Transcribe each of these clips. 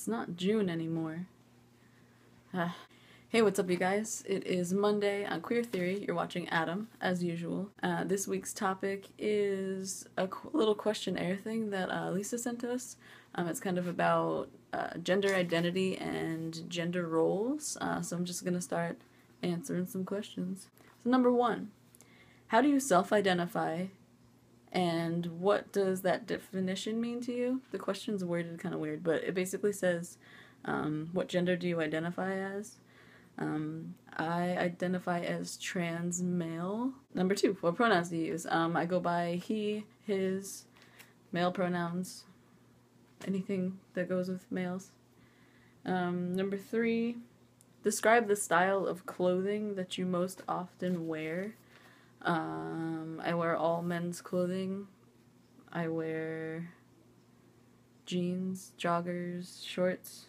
It's not June anymore. Hey, what's up, you guys? It is Monday on Queer Theory. You're watching Adam, as usual. This week's topic is a little questionnaire thing that Lisa sent to us. It's kind of about gender identity and gender roles. So I'm just going to start answering some questions. So number 1, how do you self-identify and what does that definition mean to you? The question's worded kind of weird, but it basically says, what gender do you identify as? I identify as trans male. Number 2, what pronouns do you use? I go by he, his, male pronouns, anything that goes with males. Number 3, describe the style of clothing that you most often wear. I wear all men's clothing. I wear jeans, joggers, shorts,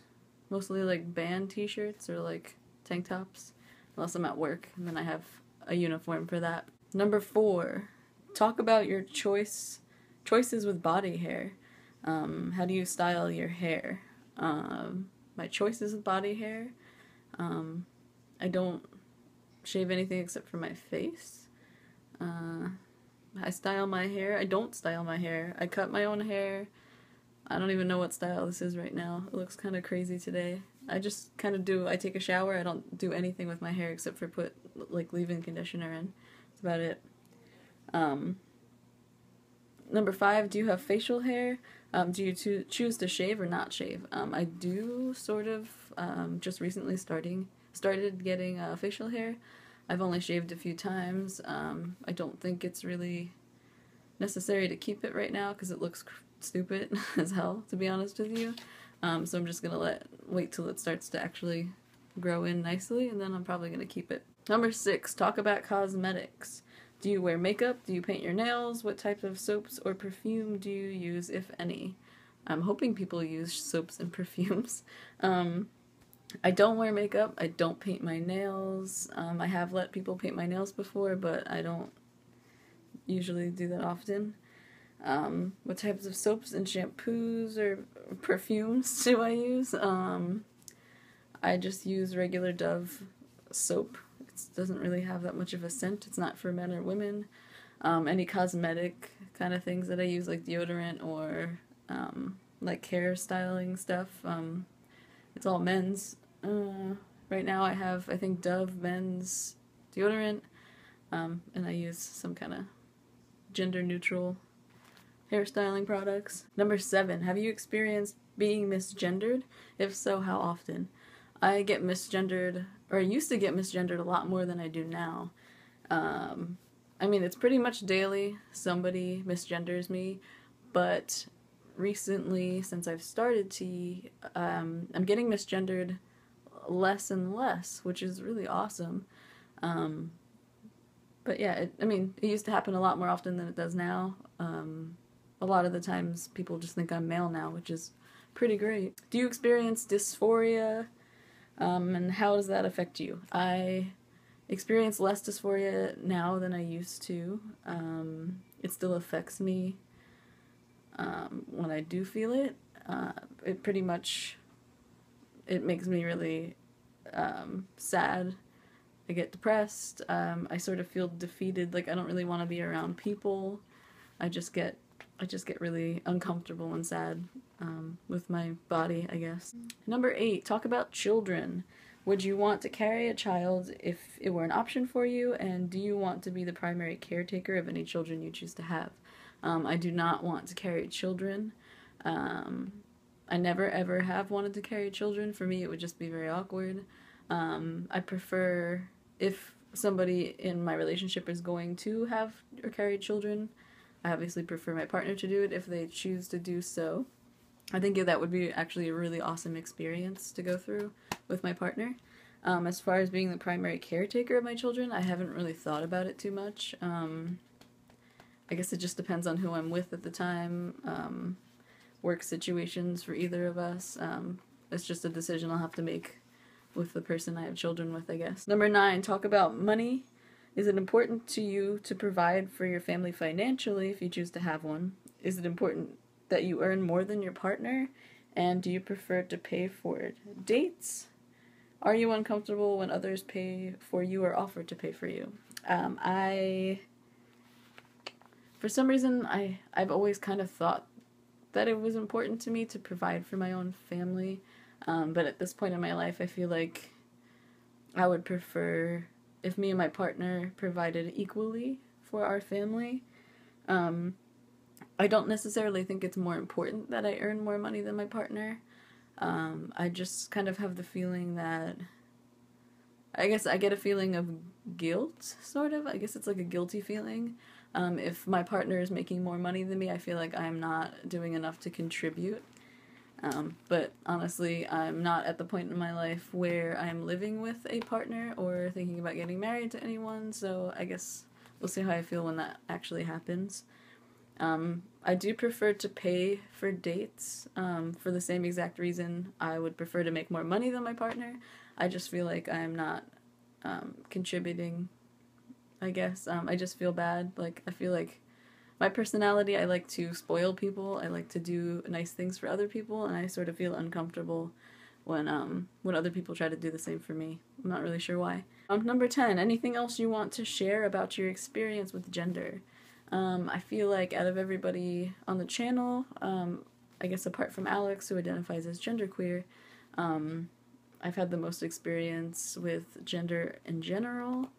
mostly like band t-shirts or like tank tops, unless I'm at work, and then I have a uniform for that. Number 4, talk about your choices with body hair. How do you style your hair? My choices with body hair, I don't shave anything except for my face. I style my hair. I don't style my hair. I cut my own hair. I don't even know what style this is right now. It looks kind of crazy today. I just kind of I take a shower. I don't do anything with my hair except for put like leave-in conditioner in. That's about it. Number 5, do you have facial hair? Do you choose to shave or not shave? I do sort of, just recently started getting facial hair. I've only shaved a few times. I don't think it's really necessary to keep it right now because it looks stupid as hell, to be honest with you. So I'm just gonna wait till it starts to actually grow in nicely, and then I'm probably gonna keep it. Number 6, talk about cosmetics. Do you wear makeup? Do you paint your nails? What type of soaps or perfume do you use, if any? I'm hoping people use soaps and perfumes. I don't wear makeup. I don't paint my nails. I have let people paint my nails before, but I don't usually do that often. What types of soaps and shampoos or perfumes do I use? I just use regular Dove soap. It doesn't really have that much of a scent. It's not for men or women. Any cosmetic kind of things that I use, like deodorant or like hair styling stuff, it's all men's. Right now I have, I think, Dove men's deodorant, and I use some kind of gender-neutral hairstyling products. Number 7, have you experienced being misgendered? If so, how often? I get misgendered, or I used to get misgendered a lot more than I do now. I mean, it's pretty much daily somebody misgenders me, but recently, since I've started T, I'm getting misgendered less and less, which is really awesome. But yeah, it used to happen a lot more often than it does now. A lot of the times people just think I'm male now, which is pretty great. Do you experience dysphoria? And how does that affect you? I experience less dysphoria now than I used to. It still affects me when I do feel it. It pretty much, it makes me really sad. I get depressed. I sort of feel defeated, like I don't really want to be around people. I just get really uncomfortable and sad with my body, I guess. Number 8, talk about children. Would you want to carry a child if it were an option for you, and do you want to be the primary caretaker of any children you choose to have? I do not want to carry children. I never ever have wanted to carry children. For me, it would just be very awkward. I prefer, if somebody in my relationship is going to have or carry children, I obviously prefer my partner to do it if they choose to do so. I think that would be actually a really awesome experience to go through with my partner. As far as being the primary caretaker of my children, I haven't really thought about it too much. I guess it just depends on who I'm with at the time. Work situations for either of us. It's just a decision I'll have to make with the person I have children with, I guess. Number 9, talk about money. Is it important to you to provide for your family financially if you choose to have one? Is it important that you earn more than your partner? And do you prefer to pay for dates? Are you uncomfortable when others pay for you or offer to pay for you? For some reason, I've always kind of thought that it was important to me to provide for my own family. But at this point in my life, I feel like I would prefer if me and my partner provided equally for our family. I don't necessarily think it's more important that I earn more money than my partner. I just kind of have the feeling that, I guess I get a feeling of guilt, sort of. I guess it's like a guilty feeling. If my partner is making more money than me, I feel like I'm not doing enough to contribute. But honestly, I'm not at the point in my life where I'm living with a partner or thinking about getting married to anyone, so I guess we'll see how I feel when that actually happens. I do prefer to pay for dates, for the same exact reason I would prefer to make more money than my partner. I just feel like I'm not contributing, I guess. I just feel bad. Like, I feel like my personality, I like to spoil people. I like to do nice things for other people, and I sort of feel uncomfortable when other people try to do the same for me. I'm not really sure why. Number 10, anything else you want to share about your experience with gender? I feel like out of everybody on the channel, I guess apart from Alex, who identifies as genderqueer, I've had the most experience with gender in general.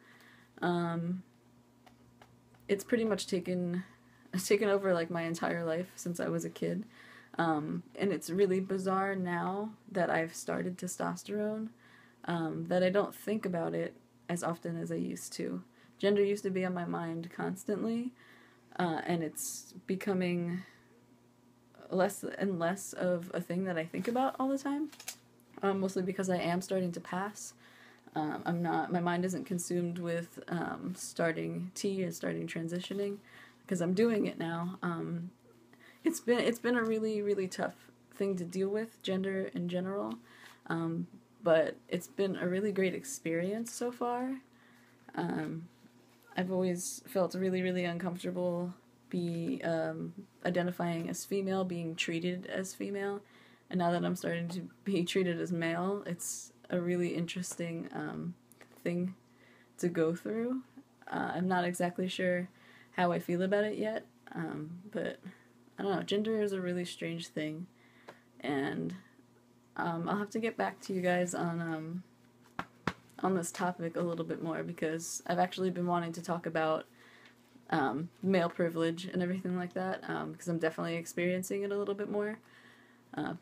It's pretty much taken over like my entire life since I was a kid. And it's really bizarre now that I've started testosterone, that I don't think about it as often as I used to. Gender used to be on my mind constantly, and it's becoming less and less of a thing that I think about all the time, mostly because I am starting to pass. My mind isn't consumed with starting T and starting transitioning, because I'm doing it now. It's been a really, really tough thing to deal with, gender in general, but it's been a really great experience so far. I've always felt really, really uncomfortable identifying as female, being treated as female, and now that I'm starting to be treated as male, it's a really interesting thing to go through. I'm not exactly sure how I feel about it yet, but I don't know, gender is a really strange thing, and I'll have to get back to you guys on this topic a little bit more, because I've actually been wanting to talk about male privilege and everything like that, because I'm definitely experiencing it a little bit more.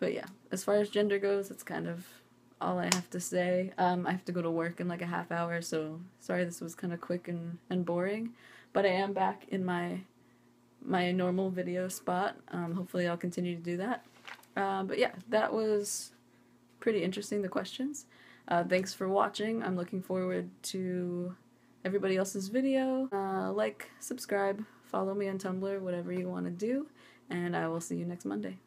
But yeah, as far as gender goes, that's kind of all I have to say. I have to go to work in like a half hour, so sorry this was kind of quick and boring, but I am back in my normal video spot. Hopefully I'll continue to do that. But yeah, that was pretty interesting, the questions. Thanks for watching. I'm looking forward to everybody else's video. Like, subscribe, follow me on Tumblr, whatever you want to do, and I will see you next Monday.